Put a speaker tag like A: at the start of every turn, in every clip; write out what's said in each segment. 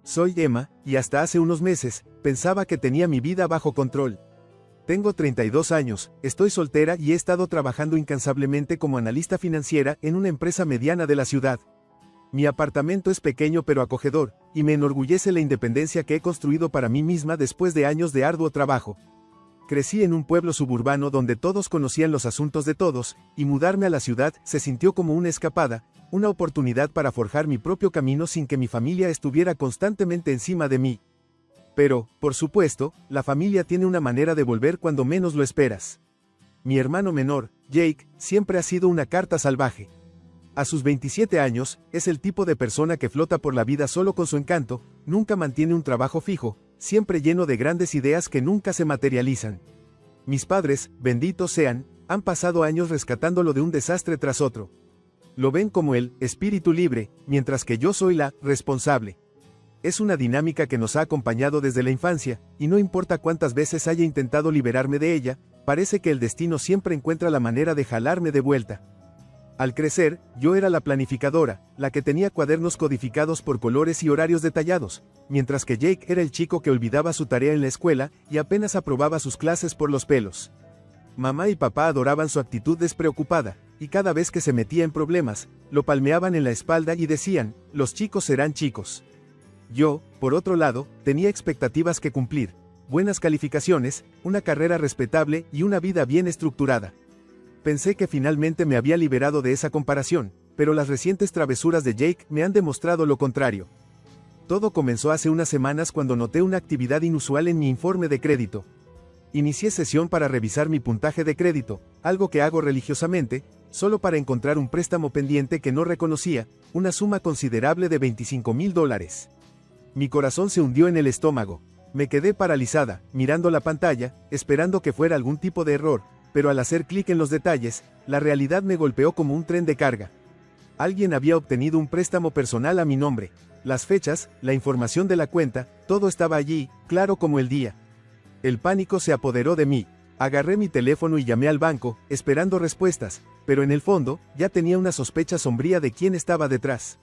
A: Soy Emma, y hasta hace unos meses, pensaba que tenía mi vida bajo control. Tengo 32 años, estoy soltera y he estado trabajando incansablemente como analista financiera en una empresa mediana de la ciudad. Mi apartamento es pequeño pero acogedor, y me enorgullece la independencia que he construido para mí misma después de años de arduo trabajo. Crecí en un pueblo suburbano donde todos conocían los asuntos de todos, y mudarme a la ciudad se sintió como una escapada, una oportunidad para forjar mi propio camino sin que mi familia estuviera constantemente encima de mí. Pero, por supuesto, la familia tiene una manera de volver cuando menos lo esperas. Mi hermano menor, Jake, siempre ha sido una carta salvaje. A sus 27 años, es el tipo de persona que flota por la vida solo con su encanto, nunca mantiene un trabajo fijo, siempre lleno de grandes ideas que nunca se materializan. Mis padres, benditos sean, han pasado años rescatándolo de un desastre tras otro. Lo ven como el espíritu libre, mientras que yo soy la responsable. Es una dinámica que nos ha acompañado desde la infancia, y no importa cuántas veces haya intentado liberarme de ella, parece que el destino siempre encuentra la manera de jalarme de vuelta. Al crecer, yo era la planificadora, la que tenía cuadernos codificados por colores y horarios detallados, mientras que Jake era el chico que olvidaba su tarea en la escuela y apenas aprobaba sus clases por los pelos. Mamá y papá adoraban su actitud despreocupada, y cada vez que se metía en problemas, lo palmeaban en la espalda y decían, los chicos serán chicos. Yo, por otro lado, tenía expectativas que cumplir, buenas calificaciones, una carrera respetable y una vida bien estructurada. Pensé que finalmente me había liberado de esa comparación, pero las recientes travesuras de Jake me han demostrado lo contrario. Todo comenzó hace unas semanas cuando noté una actividad inusual en mi informe de crédito. Inicié sesión para revisar mi puntaje de crédito, algo que hago religiosamente, solo para encontrar un préstamo pendiente que no reconocía, una suma considerable de $25,000. Mi corazón se hundió en el estómago. Me quedé paralizada, mirando la pantalla, esperando que fuera algún tipo de error, pero al hacer clic en los detalles, la realidad me golpeó como un tren de carga. Alguien había obtenido un préstamo personal a mi nombre. Las fechas, la información de la cuenta, todo estaba allí, claro como el día. El pánico se apoderó de mí. Agarré mi teléfono y llamé al banco, esperando respuestas, pero en el fondo, ya tenía una sospecha sombría de quién estaba detrás.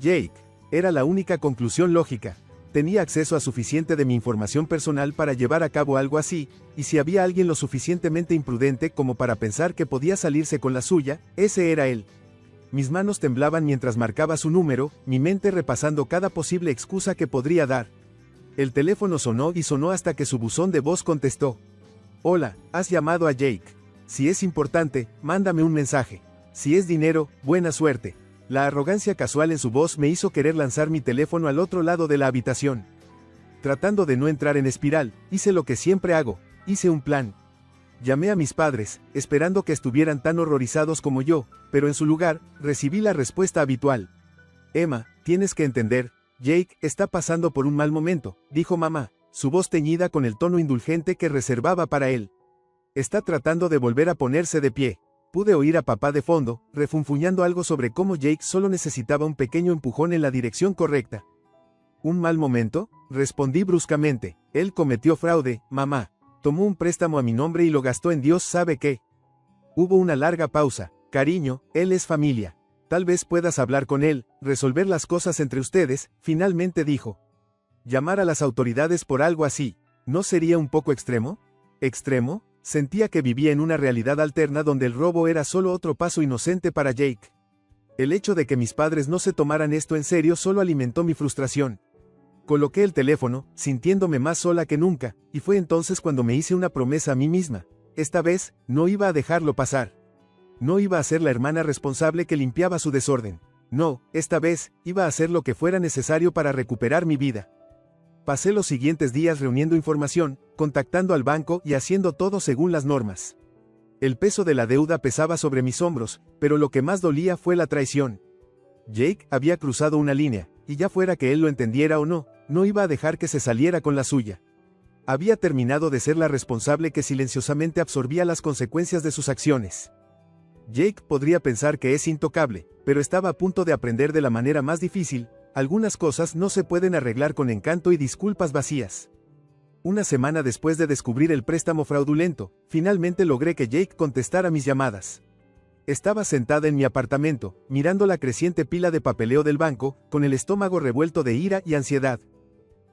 A: Jake. Era la única conclusión lógica. Tenía acceso a suficiente de mi información personal para llevar a cabo algo así, y si había alguien lo suficientemente imprudente como para pensar que podía salirse con la suya, ese era él. Mis manos temblaban mientras marcaba su número, mi mente repasando cada posible excusa que podría dar. El teléfono sonó y sonó hasta que su buzón de voz contestó. Hola, has llamado a Jake. Si es importante, mándame un mensaje. Si es dinero, buena suerte. La arrogancia casual en su voz me hizo querer lanzar mi teléfono al otro lado de la habitación. Tratando de no entrar en espiral, hice lo que siempre hago, hice un plan. Llamé a mis padres, esperando que estuvieran tan horrorizados como yo, pero en su lugar, recibí la respuesta habitual. Emma, tienes que entender, Jake está pasando por un mal momento, dijo mamá, su voz teñida con el tono indulgente que reservaba para él. Está tratando de volver a ponerse de pie. Pude oír a papá de fondo, refunfuñando algo sobre cómo Jake solo necesitaba un pequeño empujón en la dirección correcta. ¿Un mal momento? Respondí bruscamente. Él cometió fraude, mamá. Tomó un préstamo a mi nombre y lo gastó en Dios sabe qué. Hubo una larga pausa. Cariño, él es familia. Tal vez puedas hablar con él, resolver las cosas entre ustedes, finalmente dijo. Llamar a las autoridades por algo así, ¿no sería un poco extremo? ¿Extremo? Sentía que vivía en una realidad alterna donde el robo era solo otro paso inocente para Jake. El hecho de que mis padres no se tomaran esto en serio solo alimentó mi frustración. Coloqué el teléfono, sintiéndome más sola que nunca, y fue entonces cuando me hice una promesa a mí misma. Esta vez, no iba a dejarlo pasar. No iba a ser la hermana responsable que limpiaba su desorden. No, esta vez, iba a hacer lo que fuera necesario para recuperar mi vida. Pasé los siguientes días reuniendo información, contactando al banco y haciendo todo según las normas. El peso de la deuda pesaba sobre mis hombros, pero lo que más dolía fue la traición. Jake había cruzado una línea, y ya fuera que él lo entendiera o no, no iba a dejar que se saliera con la suya. Había terminado de ser la responsable que silenciosamente absorbía las consecuencias de sus acciones. Jake podría pensar que es intocable, pero estaba a punto de aprender de la manera más difícil. Algunas cosas no se pueden arreglar con encanto y disculpas vacías. Una semana después de descubrir el préstamo fraudulento, finalmente logré que Jake contestara mis llamadas. Estaba sentada en mi apartamento, mirando la creciente pila de papeleo del banco, con el estómago revuelto de ira y ansiedad.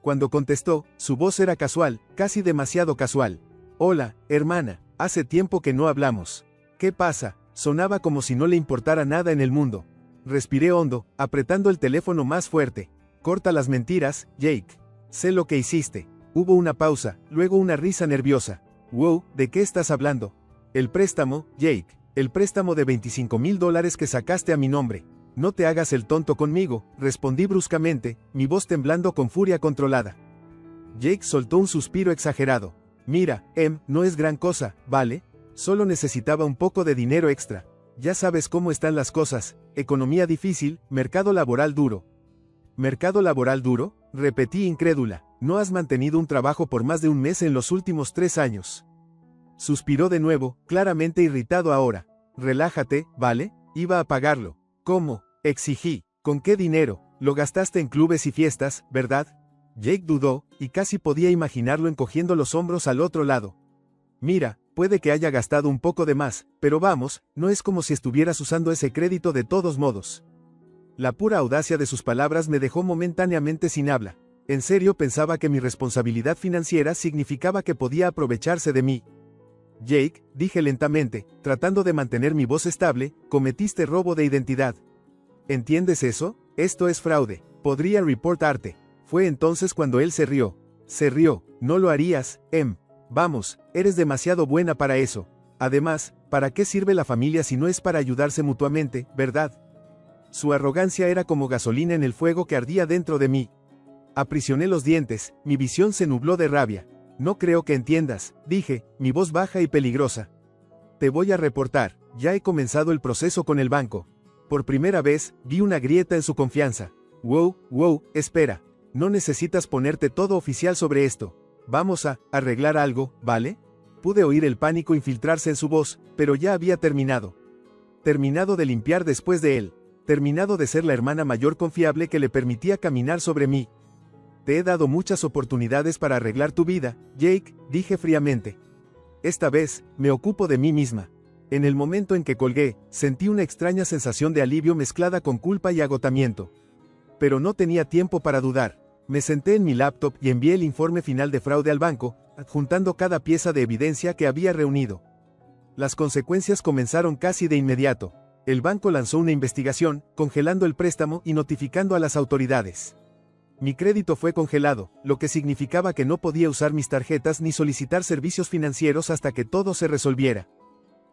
A: Cuando contestó, su voz era casual, casi demasiado casual. Hola, hermana, hace tiempo que no hablamos. ¿Qué pasa? Sonaba como si no le importara nada en el mundo. Respiré hondo, apretando el teléfono más fuerte. Corta las mentiras, Jake. Sé lo que hiciste. Hubo una pausa, luego una risa nerviosa. Wow, ¿de qué estás hablando? El préstamo, Jake. El préstamo de $25,000 que sacaste a mi nombre. No te hagas el tonto conmigo, respondí bruscamente, mi voz temblando con furia controlada. Jake soltó un suspiro exagerado. Mira, no es gran cosa, ¿vale? Solo necesitaba un poco de dinero extra. Ya sabes cómo están las cosas, economía difícil, mercado laboral duro. ¿Mercado laboral duro? Repetí incrédula. No has mantenido un trabajo por más de un mes en los últimos 3 años. Suspiró de nuevo, claramente irritado ahora. Relájate, ¿vale? Iba a pagarlo. ¿Cómo? Exigí. ¿Con qué dinero? Lo gastaste en clubes y fiestas, ¿verdad? Jake dudó, y casi podía imaginarlo encogiendo los hombros al otro lado. Mira, puede que haya gastado un poco de más, pero vamos, no es como si estuvieras usando ese crédito de todos modos. La pura audacia de sus palabras me dejó momentáneamente sin habla. En serio pensaba que mi responsabilidad financiera significaba que podía aprovecharse de mí. Jake, dije lentamente, tratando de mantener mi voz estable, cometiste robo de identidad. ¿Entiendes eso? Esto es fraude. Podría reportarte. Fue entonces cuando él se rió. Se rió. No lo harías, Vamos, eres demasiado buena para eso. Además, ¿para qué sirve la familia si no es para ayudarse mutuamente, verdad? Su arrogancia era como gasolina en el fuego que ardía dentro de mí. Aprisioné los dientes, mi visión se nubló de rabia. No creo que entiendas, dije, mi voz baja y peligrosa. Te voy a reportar, ya he comenzado el proceso con el banco. Por primera vez, vi una grieta en su confianza. Wow, espera. No necesitas ponerte todo oficial sobre esto. Vamos a arreglar algo, ¿vale? Pude oír el pánico infiltrarse en su voz, pero ya había terminado. Terminado de limpiar después de él. Terminado de ser la hermana mayor confiable que le permitía caminar sobre mí. Te he dado muchas oportunidades para arreglar tu vida, Jake, dije fríamente. Esta vez, me ocupo de mí misma. En el momento en que colgué, sentí una extraña sensación de alivio mezclada con culpa y agotamiento. Pero no tenía tiempo para dudar. Me senté en mi laptop y envié el informe final de fraude al banco, adjuntando cada pieza de evidencia que había reunido. Las consecuencias comenzaron casi de inmediato. El banco lanzó una investigación, congelando el préstamo y notificando a las autoridades. Mi crédito fue congelado, lo que significaba que no podía usar mis tarjetas ni solicitar servicios financieros hasta que todo se resolviera.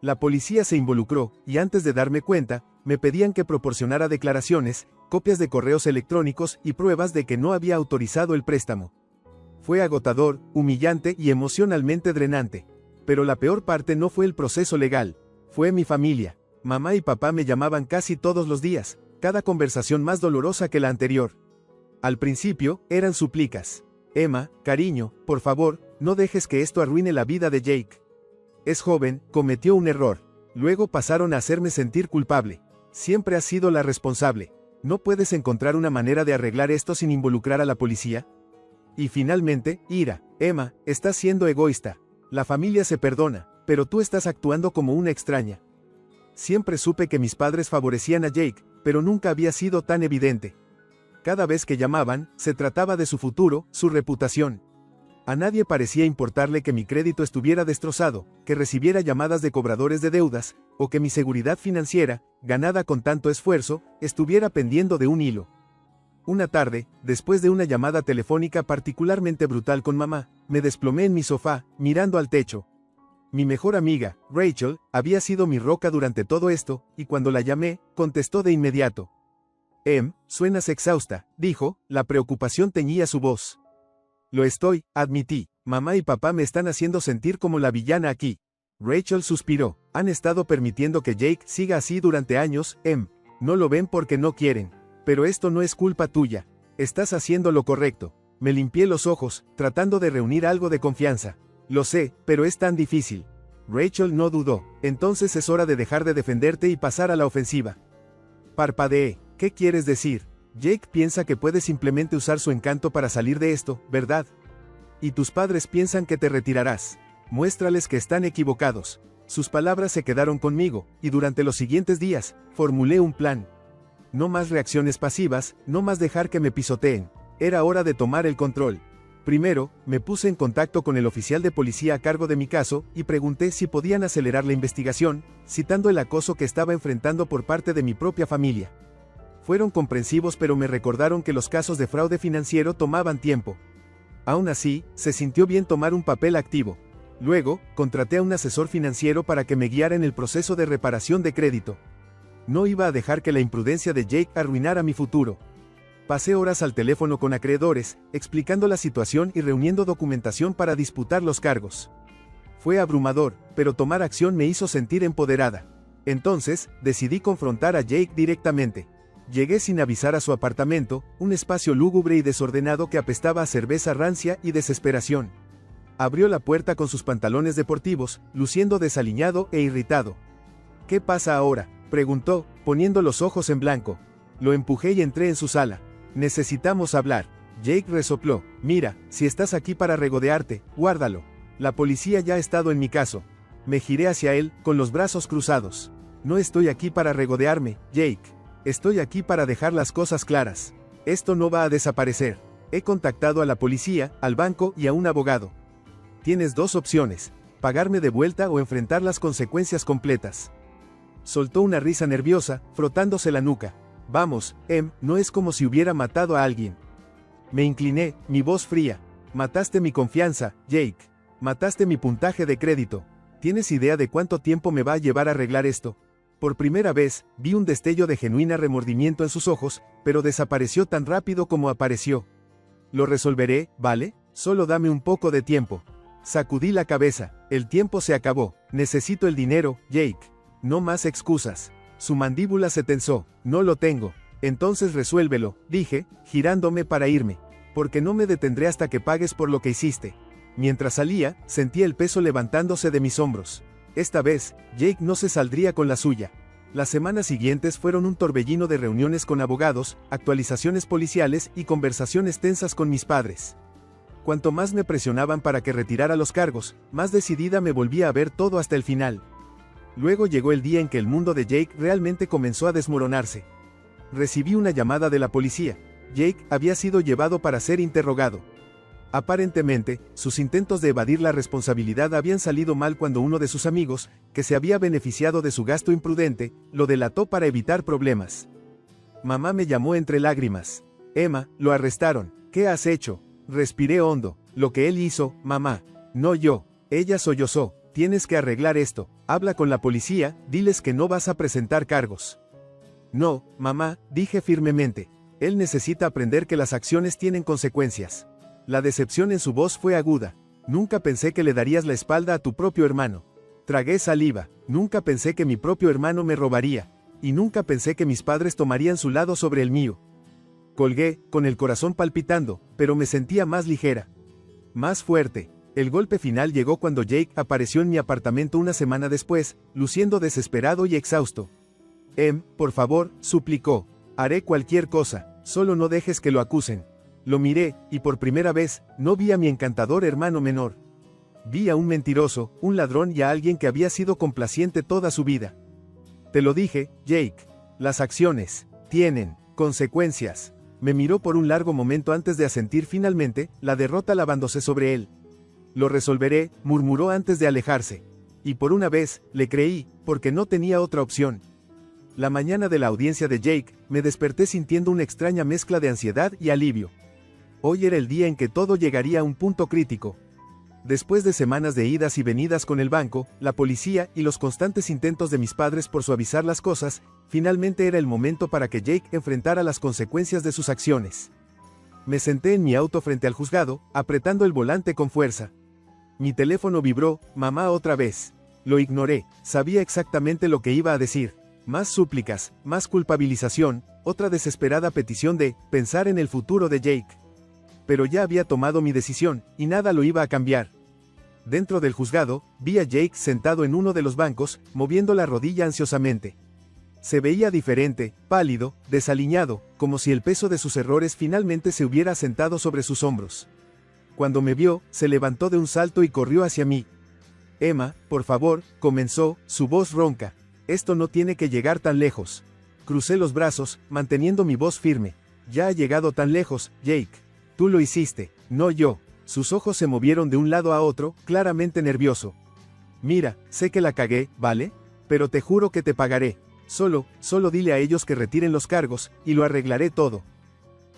A: La policía se involucró, y antes de darme cuenta, me pedían que proporcionara declaraciones, copias de correos electrónicos y pruebas de que no había autorizado el préstamo. Fue agotador, humillante y emocionalmente drenante. Pero la peor parte no fue el proceso legal, fue mi familia. Mamá y papá me llamaban casi todos los días, cada conversación más dolorosa que la anterior. Al principio, eran súplicas. Emma, cariño, por favor, no dejes que esto arruine la vida de Jake. Es joven, cometió un error. Luego pasaron a hacerme sentir culpable. Siempre has sido la responsable. ¿No puedes encontrar una manera de arreglar esto sin involucrar a la policía? Y finalmente, ira. Emma, estás siendo egoísta. La familia se perdona, pero tú estás actuando como una extraña. Siempre supe que mis padres favorecían a Jake, pero nunca había sido tan evidente. Cada vez que llamaban, se trataba de su futuro, su reputación. A nadie parecía importarle que mi crédito estuviera destrozado, que recibiera llamadas de cobradores de deudas, o que mi seguridad financiera, ganada con tanto esfuerzo, estuviera pendiendo de un hilo. Una tarde, después de una llamada telefónica particularmente brutal con mamá, me desplomé en mi sofá, mirando al techo. Mi mejor amiga, Rachel, había sido mi roca durante todo esto, y cuando la llamé, contestó de inmediato. Suenas exhausta, dijo, la preocupación teñía su voz. Lo estoy, admití. Mamá y papá me están haciendo sentir como la villana aquí. Rachel suspiró. Han estado permitiendo que Jake siga así durante años, No lo ven porque no quieren. Pero esto no es culpa tuya. Estás haciendo lo correcto. Me limpié los ojos, tratando de reunir algo de confianza. Lo sé, pero es tan difícil. Rachel no dudó. Entonces es hora de dejar de defenderte y pasar a la ofensiva. Parpadeé. ¿Qué quieres decir? Jake piensa que puede simplemente usar su encanto para salir de esto, ¿verdad? Y tus padres piensan que te retirarás. Muéstrales que están equivocados. Sus palabras se quedaron conmigo, y durante los siguientes días, formulé un plan. No más reacciones pasivas, no más dejar que me pisoteen. Era hora de tomar el control. Primero, me puse en contacto con el oficial de policía a cargo de mi caso, y pregunté si podían acelerar la investigación, citando el acoso que estaba enfrentando por parte de mi propia familia. Fueron comprensivos, pero me recordaron que los casos de fraude financiero tomaban tiempo. Aún así, se sintió bien tomar un papel activo. Luego, contraté a un asesor financiero para que me guiara en el proceso de reparación de crédito. No iba a dejar que la imprudencia de Jake arruinara mi futuro. Pasé horas al teléfono con acreedores, explicando la situación y reuniendo documentación para disputar los cargos. Fue abrumador, pero tomar acción me hizo sentir empoderada. Entonces, decidí confrontar a Jake directamente. Llegué sin avisar a su apartamento, un espacio lúgubre y desordenado que apestaba a cerveza rancia y desesperación. Abrió la puerta con sus pantalones deportivos, luciendo desaliñado e irritado. ¿Qué pasa ahora?, preguntó, poniendo los ojos en blanco. Lo empujé y entré en su sala. Necesitamos hablar. Jake resopló. Mira, si estás aquí para regodearte, guárdalo. La policía ya ha estado en mi caso. Me giré hacia él, con los brazos cruzados. No estoy aquí para regodearme, Jake. Estoy aquí para dejar las cosas claras. Esto no va a desaparecer. He contactado a la policía, al banco y a un abogado. Tienes dos opciones: pagarme de vuelta o enfrentar las consecuencias completas. Soltó una risa nerviosa, frotándose la nuca. Vamos, no es como si hubiera matado a alguien. Me incliné, mi voz fría. Mataste mi confianza, Jake. Mataste mi puntaje de crédito. ¿Tienes idea de cuánto tiempo me va a llevar a arreglar esto? Por primera vez, vi un destello de genuina remordimiento en sus ojos, pero desapareció tan rápido como apareció. Lo resolveré, ¿vale? Solo dame un poco de tiempo. Sacudí la cabeza. El tiempo se acabó. Necesito el dinero, Jake. No más excusas. Su mandíbula se tensó. No lo tengo. Entonces resuélvelo, dije, girándome para irme. Porque no me detendré hasta que pagues por lo que hiciste. Mientras salía, sentí el peso levantándose de mis hombros. Esta vez, Jake no se saldría con la suya. Las semanas siguientes fueron un torbellino de reuniones con abogados, actualizaciones policiales y conversaciones tensas con mis padres. Cuanto más me presionaban para que retirara los cargos, más decidida me volvía a ver todo hasta el final. Luego llegó el día en que el mundo de Jake realmente comenzó a desmoronarse. Recibí una llamada de la policía. Jake había sido llevado para ser interrogado. Aparentemente, sus intentos de evadir la responsabilidad habían salido mal cuando uno de sus amigos, que se había beneficiado de su gasto imprudente, lo delató para evitar problemas. Mamá me llamó entre lágrimas. Emma, lo arrestaron. ¿Qué has hecho? Respiré hondo. Lo que él hizo, mamá. No yo. Ella sollozó. Tienes que arreglar esto. Habla con la policía, diles que no vas a presentar cargos. No, mamá, dije firmemente. Él necesita aprender que las acciones tienen consecuencias. La decepción en su voz fue aguda. Nunca pensé que le darías la espalda a tu propio hermano. Tragué saliva. Nunca pensé que mi propio hermano me robaría. Y nunca pensé que mis padres tomarían su lado sobre el mío. Colgué, con el corazón palpitando, pero me sentía más ligera. Más fuerte. El golpe final llegó cuando Jake apareció en mi apartamento una semana después, luciendo desesperado y exhausto. Por favor, suplicó. Haré cualquier cosa, solo no dejes que lo acusen. Lo miré, y por primera vez, no vi a mi encantador hermano menor. Vi a un mentiroso, un ladrón y a alguien que había sido complaciente toda su vida. Te lo dije, Jake. Las acciones tienen consecuencias. Me miró por un largo momento antes de asentir finalmente, la derrota lavándose sobre él. Lo resolveré, murmuró antes de alejarse. Y por una vez, le creí, porque no tenía otra opción. La mañana de la audiencia de Jake, me desperté sintiendo una extraña mezcla de ansiedad y alivio. Hoy era el día en que todo llegaría a un punto crítico. Después de semanas de idas y venidas con el banco, la policía y los constantes intentos de mis padres por suavizar las cosas, finalmente era el momento para que Jake enfrentara las consecuencias de sus acciones. Me senté en mi auto frente al juzgado, apretando el volante con fuerza. Mi teléfono vibró, mamá otra vez. Lo ignoré, sabía exactamente lo que iba a decir. Más súplicas, más culpabilización, otra desesperada petición de pensar en el futuro de Jake. Pero ya había tomado mi decisión, y nada lo iba a cambiar. Dentro del juzgado, vi a Jake sentado en uno de los bancos, moviendo la rodilla ansiosamente. Se veía diferente, pálido, desaliñado, como si el peso de sus errores finalmente se hubiera asentado sobre sus hombros. Cuando me vio, se levantó de un salto y corrió hacia mí. Emma, por favor, comenzó, su voz ronca. Esto no tiene que llegar tan lejos. Crucé los brazos, manteniendo mi voz firme. Ya ha llegado tan lejos, Jake. Tú lo hiciste, no yo. Sus ojos se movieron de un lado a otro, claramente nervioso. Mira, sé que la cagué, ¿vale? Pero te juro que te pagaré. Solo dile a ellos que retiren los cargos, y lo arreglaré todo.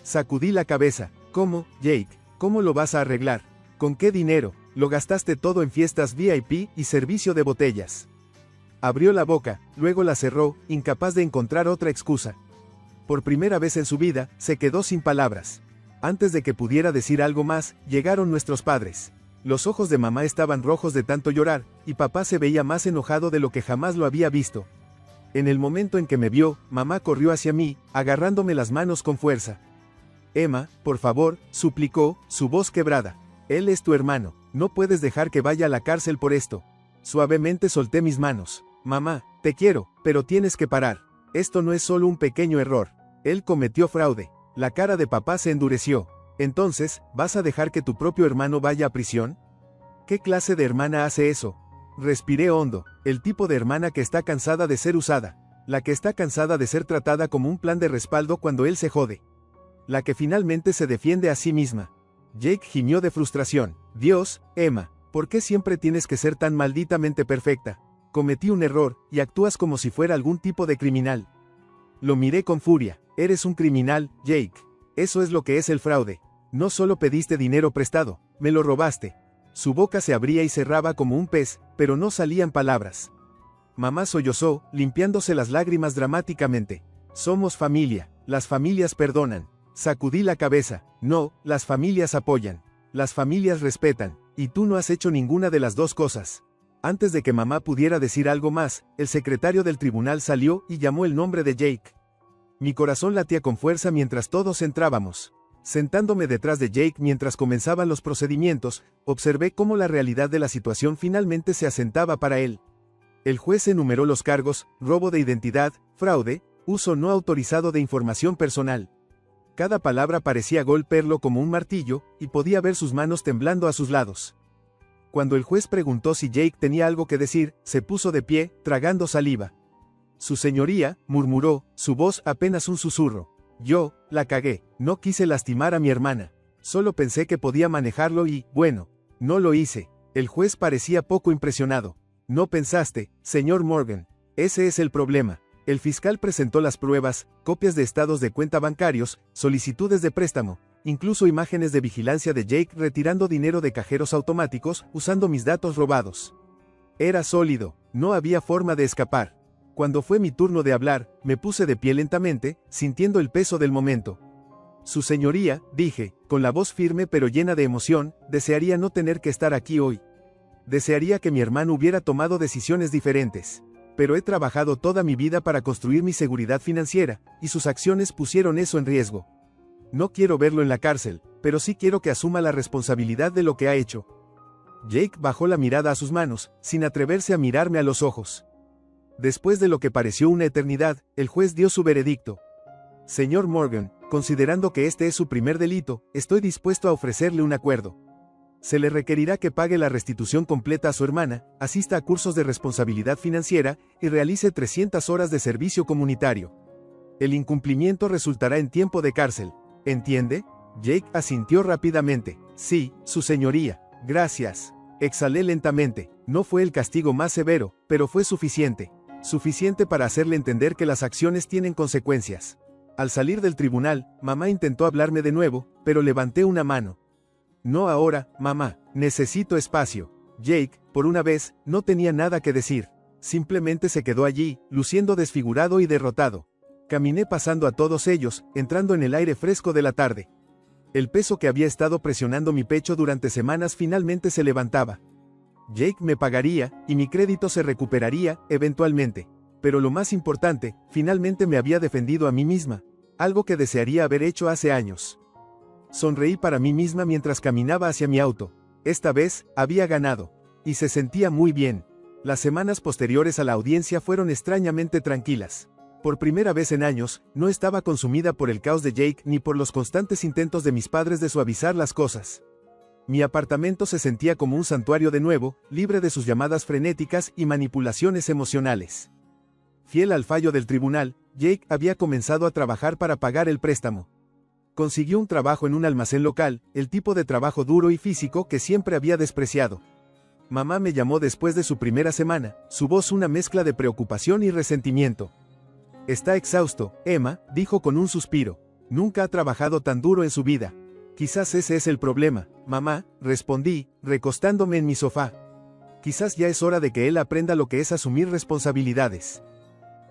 A: Sacudí la cabeza. ¿Cómo, Jake? ¿Cómo lo vas a arreglar? ¿Con qué dinero? Lo gastaste todo en fiestas VIP y servicio de botellas. Abrió la boca, luego la cerró, incapaz de encontrar otra excusa. Por primera vez en su vida, se quedó sin palabras. Antes de que pudiera decir algo más, llegaron nuestros padres. Los ojos de mamá estaban rojos de tanto llorar, y papá se veía más enojado de lo que jamás lo había visto. En el momento en que me vio, mamá corrió hacia mí, agarrándome las manos con fuerza. Emma, por favor, suplicó, su voz quebrada. Él es tu hermano, no puedes dejar que vaya a la cárcel por esto. Suavemente solté mis manos. Mamá, te quiero, pero tienes que parar. Esto no es solo un pequeño error. Él cometió fraude. La cara de papá se endureció. Entonces, ¿vas a dejar que tu propio hermano vaya a prisión? ¿Qué clase de hermana hace eso? Respiré hondo. El tipo de hermana que está cansada de ser usada. La que está cansada de ser tratada como un plan de respaldo cuando él se jode. La que finalmente se defiende a sí misma. Jake gimió de frustración. Dios, Emma, ¿por qué siempre tienes que ser tan malditamente perfecta? Cometí un error, y actúas como si fuera algún tipo de criminal. Lo miré con furia. Eres un criminal, Jake. Eso es lo que es el fraude. No solo pediste dinero prestado, me lo robaste. Su boca se abría y cerraba como un pez, pero no salían palabras. Mamá sollozó, limpiándose las lágrimas dramáticamente. Somos familia, las familias perdonan. Sacudí la cabeza. No, las familias apoyan. Las familias respetan, y tú no has hecho ninguna de las dos cosas. Antes de que mamá pudiera decir algo más, el secretario del tribunal salió y llamó el nombre de Jake. Mi corazón latía con fuerza mientras todos entrábamos. Sentándome detrás de Jake mientras comenzaban los procedimientos, observé cómo la realidad de la situación finalmente se asentaba para él. El juez enumeró los cargos: robo de identidad, fraude, uso no autorizado de información personal. Cada palabra parecía golpearlo como un martillo, y podía ver sus manos temblando a sus lados. Cuando el juez preguntó si Jake tenía algo que decir, se puso de pie, tragando saliva. Su señoría, murmuró, su voz apenas un susurro. Yo, la cagué, no quise lastimar a mi hermana. Solo pensé que podía manejarlo y, bueno, no lo hice. El juez parecía poco impresionado. No pensaste, señor Morgan. Ese es el problema. El fiscal presentó las pruebas, copias de estados de cuenta bancarios, solicitudes de préstamo, incluso imágenes de vigilancia de Jake retirando dinero de cajeros automáticos, usando mis datos robados. Era sólido, no había forma de escapar. Cuando fue mi turno de hablar, me puse de pie lentamente, sintiendo el peso del momento. Su señoría, dije, con la voz firme pero llena de emoción, desearía no tener que estar aquí hoy. Desearía que mi hermano hubiera tomado decisiones diferentes. Pero he trabajado toda mi vida para construir mi seguridad financiera, y sus acciones pusieron eso en riesgo. No quiero verlo en la cárcel, pero sí quiero que asuma la responsabilidad de lo que ha hecho. Jake bajó la mirada a sus manos, sin atreverse a mirarme a los ojos. Después de lo que pareció una eternidad, el juez dio su veredicto. Señor Morgan, considerando que este es su primer delito, estoy dispuesto a ofrecerle un acuerdo. Se le requerirá que pague la restitución completa a su hermana, asista a cursos de responsabilidad financiera, y realice 300 horas de servicio comunitario. El incumplimiento resultará en tiempo de cárcel. ¿Entiende? Jake asintió rápidamente. Sí, su señoría. Gracias. Exhalé lentamente. No fue el castigo más severo, pero fue suficiente. Suficiente para hacerle entender que las acciones tienen consecuencias. Al salir del tribunal, mamá intentó hablarme de nuevo, pero levanté una mano. No ahora, mamá, necesito espacio. Jake, por una vez, no tenía nada que decir. Simplemente se quedó allí, luciendo desfigurado y derrotado. Caminé pasando a todos ellos, entrando en el aire fresco de la tarde. El peso que había estado presionando mi pecho durante semanas finalmente se levantaba. Jake me pagaría, y mi crédito se recuperaría, eventualmente. Pero lo más importante, finalmente me había defendido a mí misma. Algo que desearía haber hecho hace años. Sonreí para mí misma mientras caminaba hacia mi auto. Esta vez, había ganado. Y se sentía muy bien. Las semanas posteriores a la audiencia fueron extrañamente tranquilas. Por primera vez en años, no estaba consumida por el caos de Jake ni por los constantes intentos de mis padres de suavizar las cosas. Mi apartamento se sentía como un santuario de nuevo, libre de sus llamadas frenéticas y manipulaciones emocionales. Fiel al fallo del tribunal, Jake había comenzado a trabajar para pagar el préstamo. Consiguió un trabajo en un almacén local, el tipo de trabajo duro y físico que siempre había despreciado. Mamá me llamó después de su primera semana, su voz una mezcla de preocupación y resentimiento. Está exhausto, Emma, dijo con un suspiro. Nunca ha trabajado tan duro en su vida. Quizás ese es el problema, mamá, respondí, recostándome en mi sofá. Quizás ya es hora de que él aprenda lo que es asumir responsabilidades.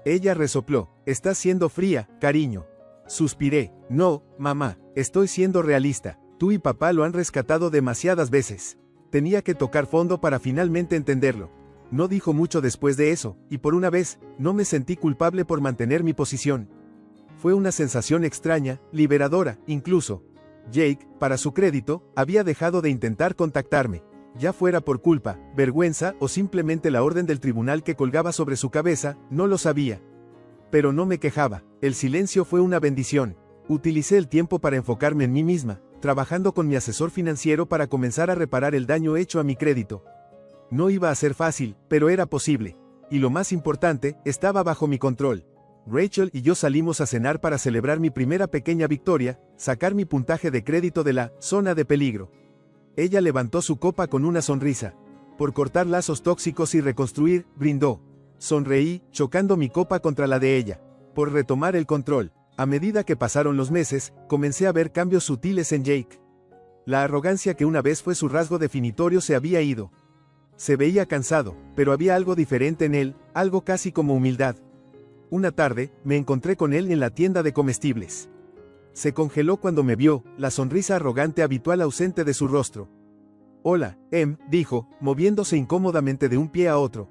A: Ella resopló, estás siendo fría, cariño. Suspiré, no, mamá, estoy siendo realista, tú y papá lo han rescatado demasiadas veces. Tenía que tocar fondo para finalmente entenderlo. No dijo mucho después de eso, y por una vez, no me sentí culpable por mantener mi posición. Fue una sensación extraña, liberadora, incluso. Jake, para su crédito, había dejado de intentar contactarme. Ya fuera por culpa, vergüenza o simplemente la orden del tribunal que colgaba sobre su cabeza, no lo sabía. Pero no me quejaba, el silencio fue una bendición. Utilicé el tiempo para enfocarme en mí misma, trabajando con mi asesor financiero para comenzar a reparar el daño hecho a mi crédito. No iba a ser fácil, pero era posible. Y lo más importante, estaba bajo mi control. Rachel y yo salimos a cenar para celebrar mi primera pequeña victoria, sacar mi puntaje de crédito de la zona de peligro. Ella levantó su copa con una sonrisa. Por cortar lazos tóxicos y reconstruir, brindó. Sonreí, chocando mi copa contra la de ella. Por retomar el control. A medida que pasaron los meses, comencé a ver cambios sutiles en Jake. La arrogancia que una vez fue su rasgo definitorio se había ido. Se veía cansado, pero había algo diferente en él, algo casi como humildad. Una tarde, me encontré con él en la tienda de comestibles. Se congeló cuando me vio, la sonrisa arrogante habitual ausente de su rostro. Hola, dijo, moviéndose incómodamente de un pie a otro.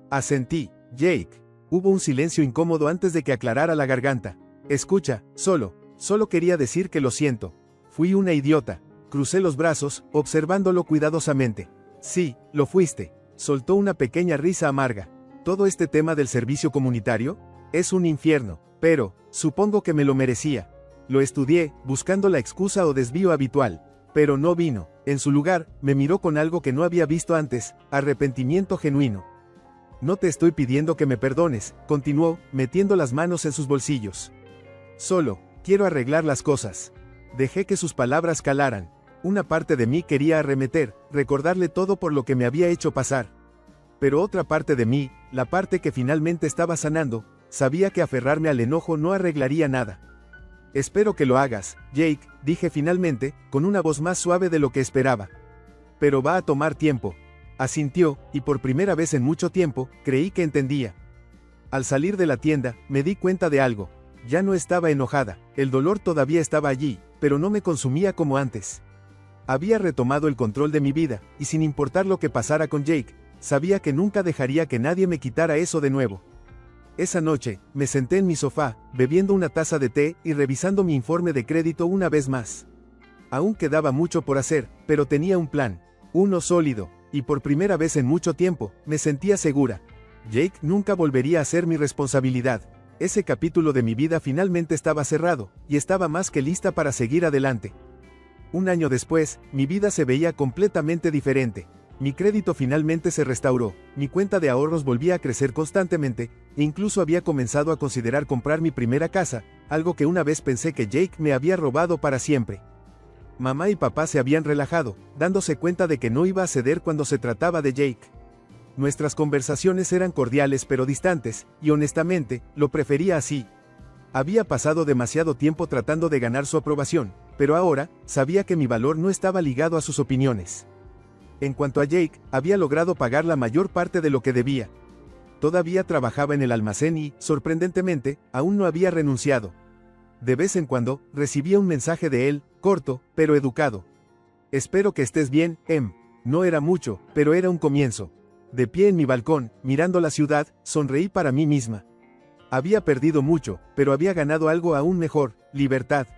A: Asentí, Jake. Hubo un silencio incómodo antes de que aclarara la garganta. Escucha, solo quería decir que lo siento. Fui una idiota. Crucé los brazos, observándolo cuidadosamente. Sí, lo fuiste. Soltó una pequeña risa amarga. Todo este tema del servicio comunitario es un infierno, pero supongo que me lo merecía. Lo estudié, buscando la excusa o desvío habitual, pero no vino. En su lugar, me miró con algo que no había visto antes, arrepentimiento genuino. No te estoy pidiendo que me perdones, continuó, metiendo las manos en sus bolsillos. Solo, quiero arreglar las cosas. Dejé que sus palabras calaran. Una parte de mí quería arremeter, recordarle todo por lo que me había hecho pasar. Pero otra parte de mí, la parte que finalmente estaba sanando, sabía que aferrarme al enojo no arreglaría nada. Espero que lo hagas, Jake, dije finalmente, con una voz más suave de lo que esperaba. Pero va a tomar tiempo. Asintió, y por primera vez en mucho tiempo, creí que entendía. Al salir de la tienda, me di cuenta de algo. Ya no estaba enojada, el dolor todavía estaba allí, pero no me consumía como antes. Había retomado el control de mi vida, y sin importar lo que pasara con Jake, sabía que nunca dejaría que nadie me quitara eso de nuevo. Esa noche, me senté en mi sofá, bebiendo una taza de té y revisando mi informe de crédito una vez más. Aún quedaba mucho por hacer, pero tenía un plan, uno sólido, y por primera vez en mucho tiempo, me sentía segura. Jake nunca volvería a ser mi responsabilidad. Ese capítulo de mi vida finalmente estaba cerrado, y estaba más que lista para seguir adelante. Un año después, mi vida se veía completamente diferente. Mi crédito finalmente se restauró, mi cuenta de ahorros volvía a crecer constantemente, e incluso había comenzado a considerar comprar mi primera casa, algo que una vez pensé que Jake me había robado para siempre. Mamá y papá se habían relajado, dándose cuenta de que no iba a ceder cuando se trataba de Jake. Nuestras conversaciones eran cordiales pero distantes, y honestamente, lo prefería así. Había pasado demasiado tiempo tratando de ganar su aprobación, pero ahora, sabía que mi valor no estaba ligado a sus opiniones. En cuanto a Jake, había logrado pagar la mayor parte de lo que debía. Todavía trabajaba en el almacén y, sorprendentemente, aún no había renunciado. De vez en cuando, recibía un mensaje de él, corto, pero educado. Espero que estés bien, Em. No era mucho, pero era un comienzo. De pie en mi balcón, mirando la ciudad, sonreí para mí misma. Había perdido mucho, pero había ganado algo aún mejor, libertad.